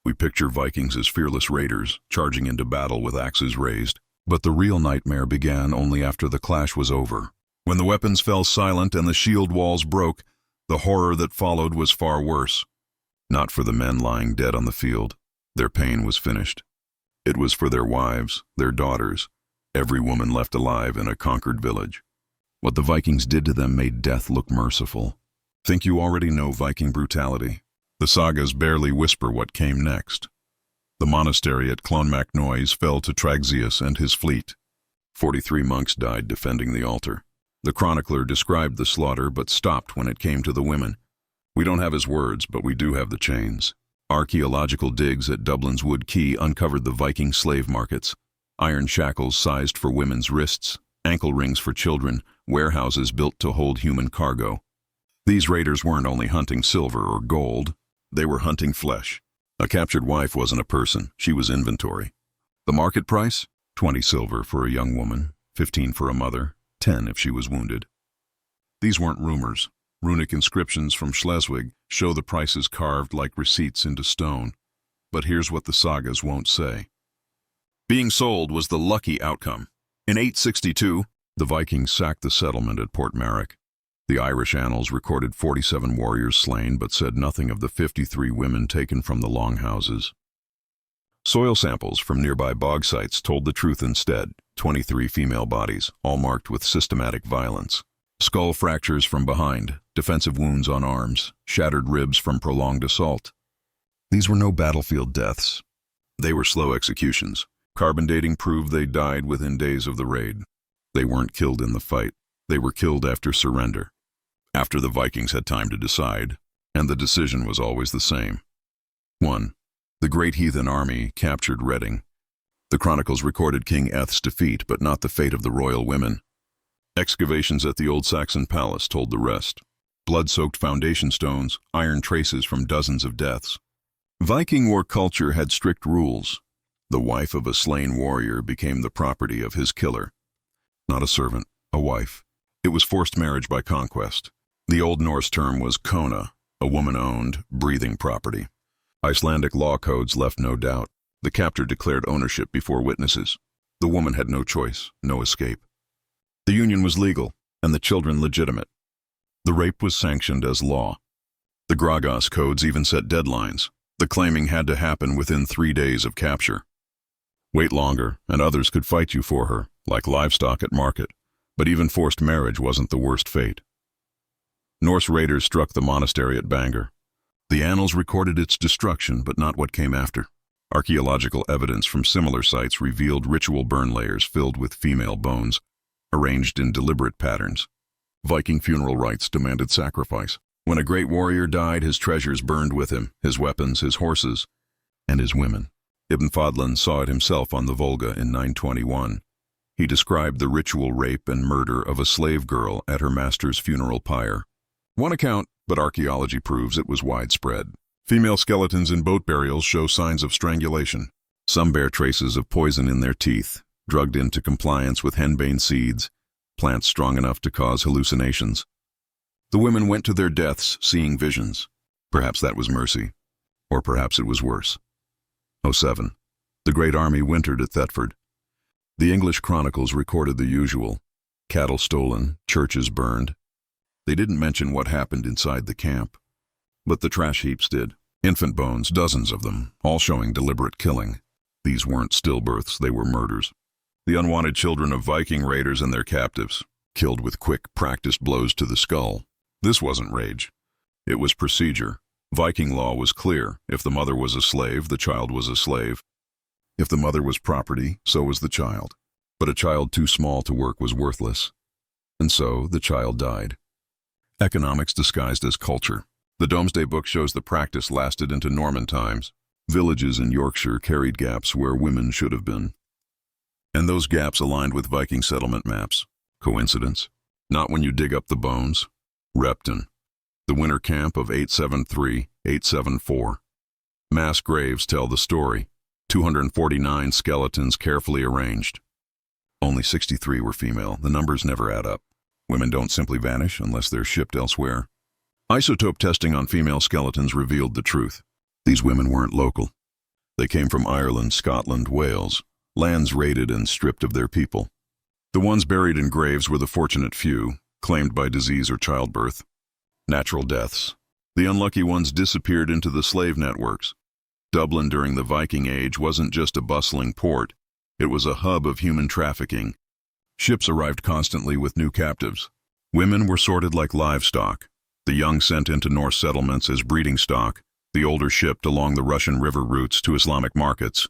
We picture Vikings as fearless raiders, charging into battle with axes raised. But the real nightmare began only after the clash was over. When the weapons fell silent and the shield walls broke, the horror that followed was far worse. Not for the men lying dead on the field. Their pain was finished. It was for their wives, their daughters, every woman left alive in a conquered village. What the Vikings did to them made death look merciful. Think you already know Viking brutality? The sagas barely whisper what came next. The monastery at Clonmacnoise fell to Tragsius and his fleet. 43 monks died defending the altar. The chronicler described the slaughter but stopped when it came to the women. We don't have his words, but we do have the chains. Archaeological digs at Dublin's Wood Quay uncovered the Viking slave markets. Iron shackles sized for women's wrists, ankle rings for children, warehouses built to hold human cargo. These raiders weren't only hunting silver or gold, they were hunting flesh. A captured wife wasn't a person, she was inventory. The market price? 20 silver for a young woman, 15 for a mother, 10 if she was wounded. These weren't rumors. Runic inscriptions from Schleswig show the prices carved like receipts into stone. But here's what the sagas won't say. Being sold was the lucky outcome. In 862, the Vikings sacked the settlement at Portmarnock. The Irish annals recorded 47 warriors slain but said nothing of the 53 women taken from the longhouses. Soil samples from nearby bog sites told the truth instead. 23 female bodies, all marked with systematic violence. Skull fractures from behind, defensive wounds on arms, shattered ribs from prolonged assault. These were no battlefield deaths. They were slow executions. Carbon dating proved they died within days of the raid. They weren't killed in the fight. They were killed after surrender. After the Vikings had time to decide, and the decision was always the same. 1. The great heathen army captured Reading. The chronicles recorded King Eth's defeat, but not the fate of the royal women. Excavations at the old Saxon palace told the rest. Blood-soaked foundation stones, iron traces from dozens of deaths. Viking war culture had strict rules. The wife of a slain warrior became the property of his killer. Not a servant, a wife. It was forced marriage by conquest. The Old Norse term was kona, a woman-owned, breathing property. Icelandic law codes left no doubt. The captor declared ownership before witnesses. The woman had no choice, no escape. The union was legal, and the children legitimate. The rape was sanctioned as law. The Gragos codes even set deadlines. The claiming had to happen within 3 days of capture. Wait longer, and others could fight you for her, like livestock at market. But even forced marriage wasn't the worst fate. Norse raiders struck the monastery at Bangor. The annals recorded its destruction, but not what came after. Archaeological evidence from similar sites revealed ritual burn layers filled with female bones, arranged in deliberate patterns. Viking funeral rites demanded sacrifice. When a great warrior died, his treasures burned with him, his weapons, his horses, and his women. Ibn Fadlan saw it himself on the Volga in 921. He described the ritual rape and murder of a slave girl at her master's funeral pyre. One account, but archaeology proves it was widespread. Female skeletons in boat burials show signs of strangulation. Some bear traces of poison in their teeth, drugged into compliance with henbane seeds, plants strong enough to cause hallucinations. The women went to their deaths seeing visions. Perhaps that was mercy, or perhaps it was worse. 07. The great army wintered at Thetford. The English chronicles recorded the usual: cattle stolen, churches burned. They didn't mention what happened inside the camp. But the trash heaps did. Infant bones, dozens of them, all showing deliberate killing. These weren't stillbirths, they were murders. The unwanted children of Viking raiders and their captives, killed with quick, practiced blows to the skull. This wasn't rage. It was procedure. Viking law was clear. If the mother was a slave, the child was a slave. If the mother was property, so was the child. But a child too small to work was worthless. And so the child died. Economics disguised as culture. The Domesday Book shows the practice lasted into Norman times. Villages in Yorkshire carried gaps where women should have been. And those gaps aligned with Viking settlement maps. Coincidence? Not when you dig up the bones. Repton. The winter camp of 873-874. Mass graves tell the story. 249 skeletons carefully arranged. Only 63 were female. The numbers never add up. Women don't simply vanish unless they're shipped elsewhere. Isotope testing on female skeletons revealed the truth. These women weren't local. They came from Ireland, Scotland, Wales, lands raided and stripped of their people. The ones buried in graves were the fortunate few, claimed by disease or childbirth. Natural deaths. The unlucky ones disappeared into the slave networks. Dublin during the Viking Age wasn't just a bustling port, it was a hub of human trafficking. Ships arrived constantly with new captives. Women were sorted like livestock, the young sent into Norse settlements as breeding stock, the older shipped along the Russian river routes to Islamic markets.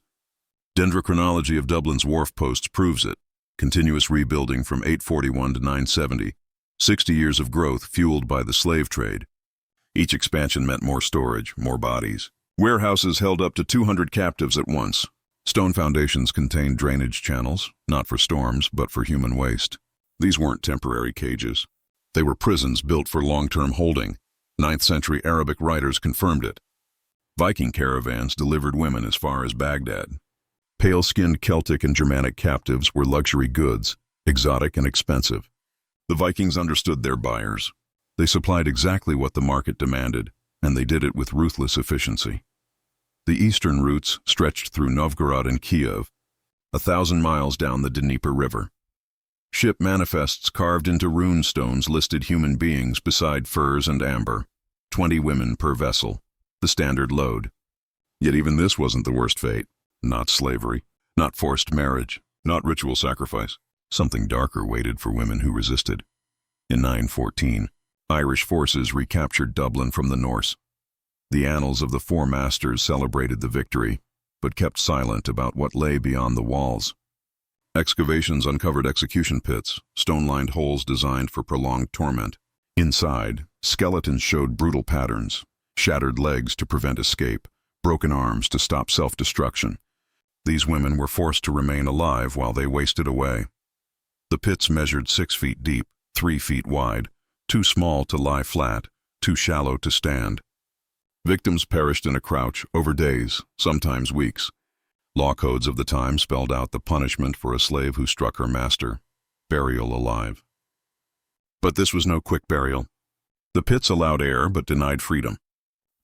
Dendrochronology of Dublin's wharf posts proves it. Continuous rebuilding from 841 to 970, 60 years of growth fueled by the slave trade. Each expansion meant more storage, more bodies. Warehouses held up to 200 captives at once. Stone foundations contained drainage channels, not for storms, but for human waste. These weren't temporary cages. They were prisons built for long-term holding. 9th century Arabic writers confirmed it. Viking caravans delivered women as far as Baghdad. Pale-skinned Celtic and Germanic captives were luxury goods, exotic and expensive. The Vikings understood their buyers. They supplied exactly what the market demanded, and they did it with ruthless efficiency. The eastern routes stretched through Novgorod and Kiev, 1,000 miles down the Dnieper River. Ship manifests carved into rune stones listed human beings beside furs and amber, 20 women per vessel, the standard load. Yet even this wasn't the worst fate. Not slavery, not forced marriage, not ritual sacrifice. Something darker waited for women who resisted. In 914, Irish forces recaptured Dublin from the Norse. The annals of the Four Masters celebrated the victory, but kept silent about what lay beyond the walls. Excavations uncovered execution pits, stone-lined holes designed for prolonged torment. Inside, skeletons showed brutal patterns, shattered legs to prevent escape, broken arms to stop self-destruction. These women were forced to remain alive while they wasted away. The pits measured 6 feet deep, 3 feet wide, too small to lie flat, too shallow to stand. Victims perished in a crouch over days, sometimes weeks. Law codes of the time spelled out the punishment for a slave who struck her master: burial alive. But this was no quick burial. The pits allowed air but denied freedom.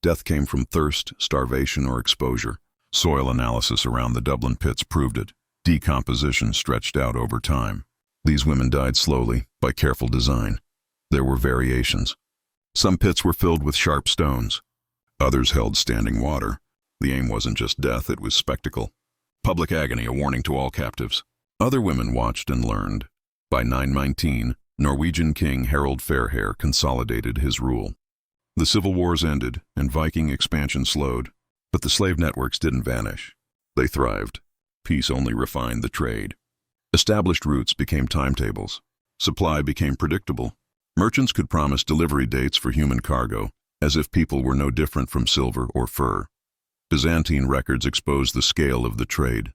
Death came from thirst, starvation, or exposure. Soil analysis around the Dublin pits proved it. Decomposition stretched out over time. These women died slowly, by careful design. There were variations. Some pits were filled with sharp stones. Others held standing water. The aim wasn't just death, it was spectacle. Public agony, a warning to all captives. Other women watched and learned. By 919, Norwegian King Harald Fairhair consolidated his rule. The civil wars ended, and Viking expansion slowed. But the slave networks didn't vanish. They thrived. Peace only refined the trade. Established routes became timetables. Supply became predictable. Merchants could promise delivery dates for human cargo, as if people were no different from silver or fur. Byzantine records exposed the scale of the trade.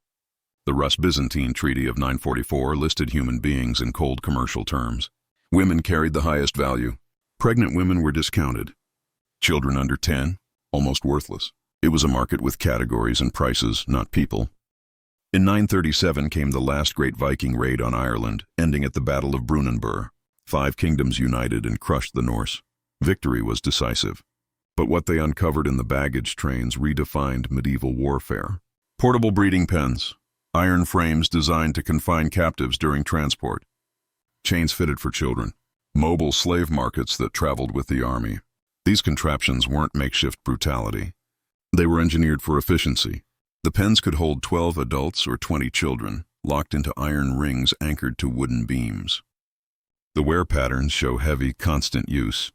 The Rus-Byzantine Treaty of 944 listed human beings in cold commercial terms. Women carried the highest value. Pregnant women were discounted. Children under 10, almost worthless. It was a market with categories and prices, not people. In 937 came the last great Viking raid on Ireland, ending at the Battle of Brunanburh. 5 kingdoms united and crushed the Norse. Victory was decisive. But what they uncovered in the baggage trains redefined medieval warfare. Portable breeding pens, iron frames designed to confine captives during transport, chains fitted for children, mobile slave markets that traveled with the army. These contraptions weren't makeshift brutality. They were engineered for efficiency. The pens could hold 12 adults or 20 children, locked into iron rings anchored to wooden beams. The wear patterns show heavy, constant use.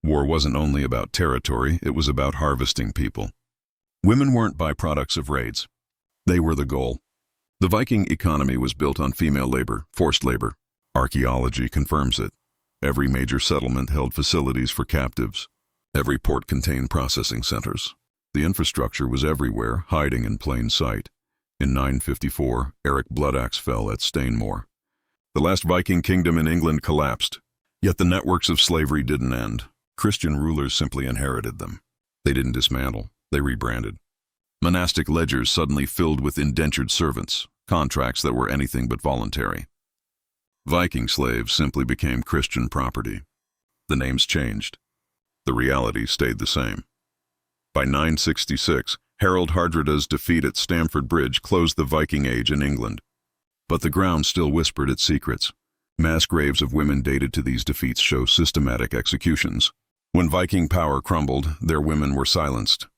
War wasn't only about territory, it was about harvesting people. Women weren't byproducts of raids. They were the goal. The Viking economy was built on female labor, forced labor. Archaeology confirms it. Every major settlement held facilities for captives. Every port contained processing centers. The infrastructure was everywhere, hiding in plain sight. In 954, Eric Bloodaxe fell at Stainmore. The last Viking kingdom in England collapsed. Yet the networks of slavery didn't end. Christian rulers simply inherited them. They didn't dismantle, they rebranded. Monastic ledgers suddenly filled with indentured servants, contracts that were anything but voluntary. Viking slaves simply became Christian property. The names changed. The reality stayed the same. By 966, Harold Hardrada's defeat at Stamford Bridge closed the Viking Age in England. But the ground still whispered its secrets. Mass graves of women dated to these defeats show systematic executions. When Viking power crumbled, their women were silenced.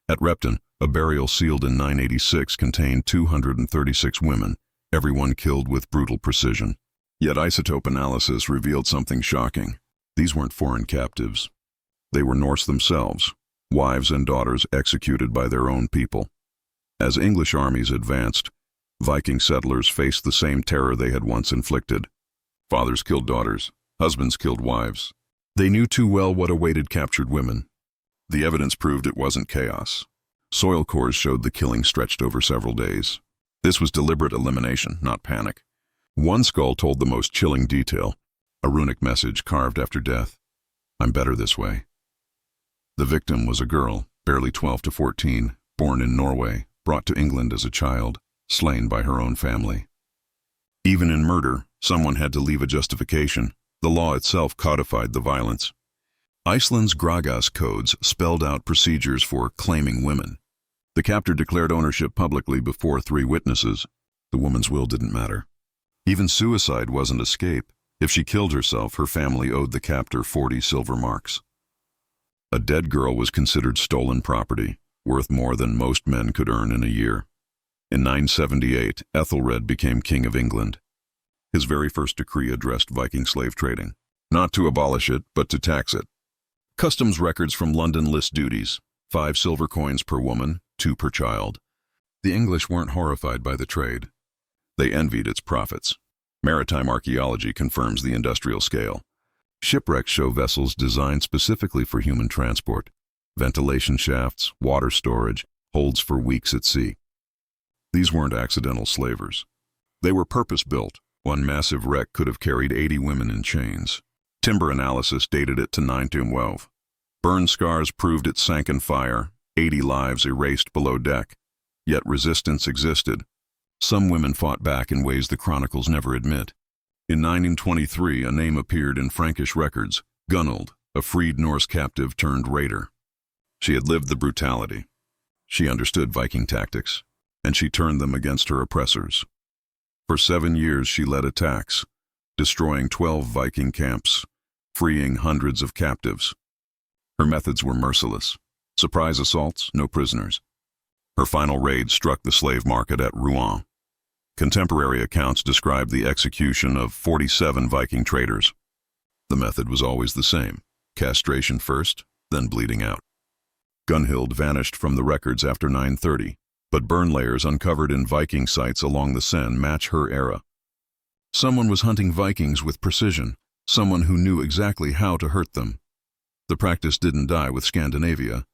At Repton, a burial sealed in 986 contained 236 women, everyone killed with brutal precision. Yet isotope analysis revealed something shocking. These weren't foreign captives. They were Norse themselves, wives and daughters executed by their own people. As English armies advanced, Viking settlers faced the same terror they had once inflicted. Fathers killed daughters, husbands killed wives. They knew too well what awaited captured women. The evidence proved it wasn't chaos. Soil cores showed the killing stretched over several days. This was deliberate elimination, not panic. One skull told the most chilling detail, a runic message carved after death. "I'm better this way." The victim was a girl, barely 12 to 14, born in Norway, brought to England as a child, slain by her own family. Even in murder, someone had to leave a justification. The law itself codified the violence. Iceland's Gragas codes spelled out procedures for claiming women. The captor declared ownership publicly before 3 witnesses. The woman's will didn't matter. Even suicide wasn't escape. If she killed herself, her family owed the captor 40 silver marks. A dead girl was considered stolen property, worth more than most men could earn in a year. In 978, Ethelred became King of England. His very first decree addressed Viking slave trading, not to abolish it, but to tax it. Customs records from London list duties: 5 silver coins per woman, 2 per child. The English weren't horrified by the trade. They envied its profits. Maritime archaeology confirms the industrial scale. Shipwrecks show vessels designed specifically for human transport: ventilation shafts, water storage, holds for weeks at sea. These weren't accidental slavers. They were purpose-built. One massive wreck could have carried 80 women in chains. Timber analysis dated it to 912. Burn scars proved it sank in fire, 80 lives erased below deck. Yet resistance existed. Some women fought back in ways the chronicles never admit. In 923, a name appeared in Frankish records: Gunnhild, a freed Norse captive turned raider. She had lived the brutality. She understood Viking tactics, and she turned them against her oppressors. For 7 years she led attacks, destroying 12 Viking camps, freeing hundreds of captives. Her methods were merciless. Surprise assaults, no prisoners. Her final raid struck the slave market at Rouen. Contemporary accounts describe the execution of 47 Viking traders. The method was always the same: castration first, then bleeding out. Gunnhild vanished from the records after 930, but burn layers uncovered in Viking sites along the Seine match her era. Someone was hunting Vikings with precision, someone who knew exactly how to hurt them. The practice didn't die with Scandinavia.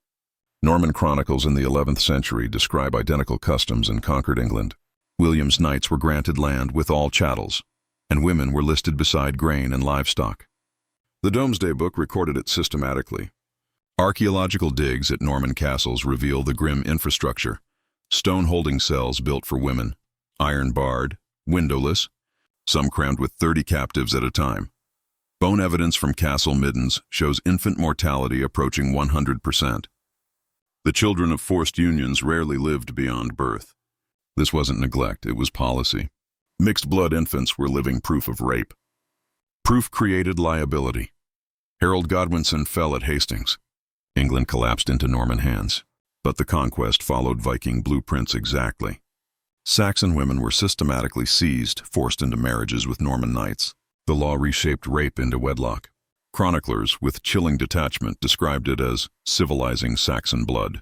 Norman chronicles in the 11th century describe identical customs in conquered England. William's knights were granted land with all chattels, and women were listed beside grain and livestock. The Domesday Book recorded it systematically. Archaeological digs at Norman castles reveal the grim infrastructure: stone holding cells built for women, iron barred, windowless, some crammed with 30 captives at a time. Bone evidence from castle middens shows infant mortality approaching 100%. The children of forced unions rarely lived beyond birth. This wasn't neglect, it was policy. Mixed-blood infants were living proof of rape. Proof created liability. Harold Godwinson fell at Hastings. England collapsed into Norman hands, but the conquest followed Viking blueprints exactly. Saxon women were systematically seized, forced into marriages with Norman knights. The law reshaped rape into wedlock. Chroniclers, with chilling detachment, described it as civilizing Saxon blood.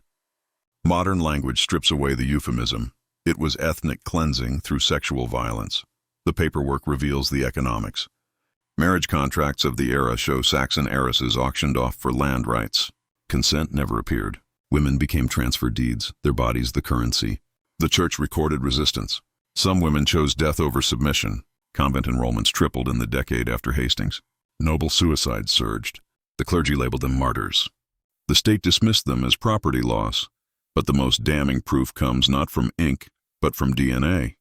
Modern language strips away the euphemism. It was ethnic cleansing through sexual violence. The paperwork reveals the economics. Marriage contracts of the era show Saxon heiresses auctioned off for land rights. Consent never appeared. Women became transfer deeds, their bodies the currency. The church recorded resistance. Some women chose death over submission. Convent enrollments tripled in the decade after Hastings. Noble suicides surged. The clergy labeled them martyrs. The state dismissed them as property loss. But the most damning proof comes not from ink, but from DNA.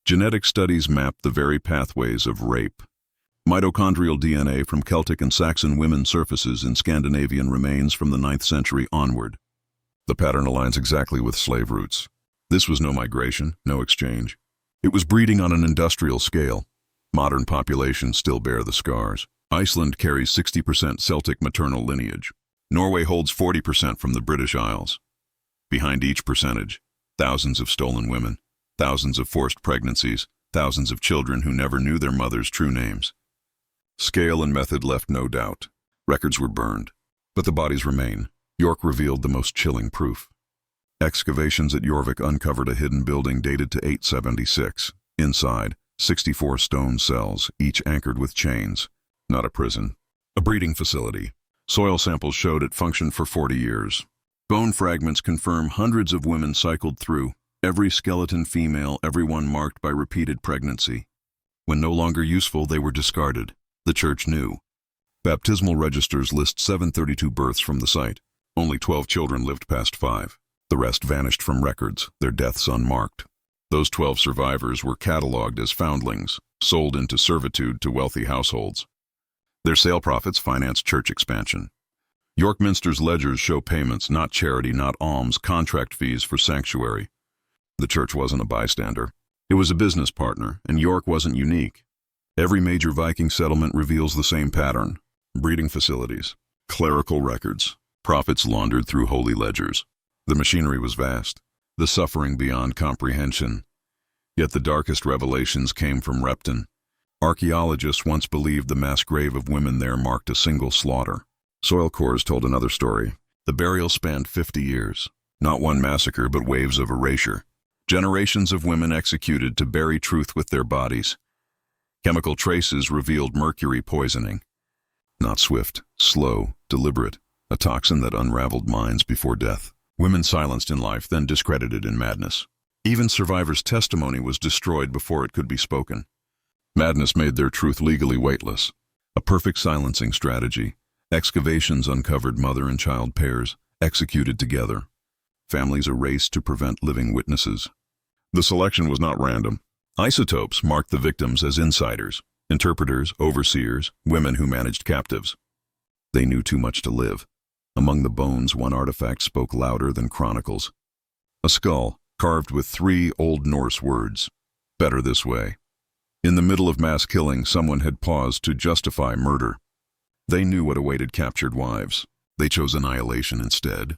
Genetic studies mapped the very pathways of rape. Mitochondrial DNA from Celtic and Saxon women surfaces in Scandinavian remains from the 9th century onward. The pattern aligns exactly with slave routes. This was no migration, no exchange. It was breeding on an industrial scale. Modern populations still bear the scars. Iceland carries 60% Celtic maternal lineage. Norway holds 40% from the British Isles. Behind each percentage, thousands of stolen women, thousands of forced pregnancies, thousands of children who never knew their mother's true names. Scale and method left no doubt. Records were burned, but the bodies remain. York revealed the most chilling proof. Excavations at Jorvik uncovered a hidden building dated to 876. Inside, 64 stone cells, each anchored with chains. Not a prison. A breeding facility. Soil samples showed it functioned for 40 years. Bone fragments confirm hundreds of women cycled through. Every skeleton female, everyone marked by repeated pregnancy. When no longer useful, they were discarded. The church knew. Baptismal registers list 732 births from the site. Only 12 children lived past 5. The rest vanished from records, their deaths unmarked. Those 12 survivors were catalogued as foundlings, sold into servitude to wealthy households. Their sale profits financed church expansion. York Minster's ledgers show payments, not charity, not alms, contract fees for sanctuary. The church wasn't a bystander. It was a business partner, and York wasn't unique. Every major Viking settlement reveals the same pattern. Breeding facilities, clerical records, profits laundered through holy ledgers. The machinery was vast, the suffering beyond comprehension. Yet the darkest revelations came from Repton. Archaeologists once believed the mass grave of women there marked a single slaughter. Soil cores told another story. The burial spanned 50 years. Not one massacre, but waves of erasure. Generations of women executed to bury truth with their bodies. Chemical traces revealed mercury poisoning. Not swift, slow, deliberate, a toxin that unraveled minds before death. Women silenced in life, then discredited in madness. Even survivors' testimony was destroyed before it could be spoken. Madness made their truth legally weightless. A perfect silencing strategy. Excavations uncovered mother and child pairs, executed together. Families erased to prevent living witnesses. The selection was not random. Isotopes marked the victims as insiders, interpreters, overseers, women who managed captives. They knew too much to live. Among the bones, one artifact spoke louder than chronicles. A skull, carved with 3 Old Norse words. Better this way. In the middle of mass killing, someone had paused to justify murder. They knew what awaited captured wives. They chose annihilation instead.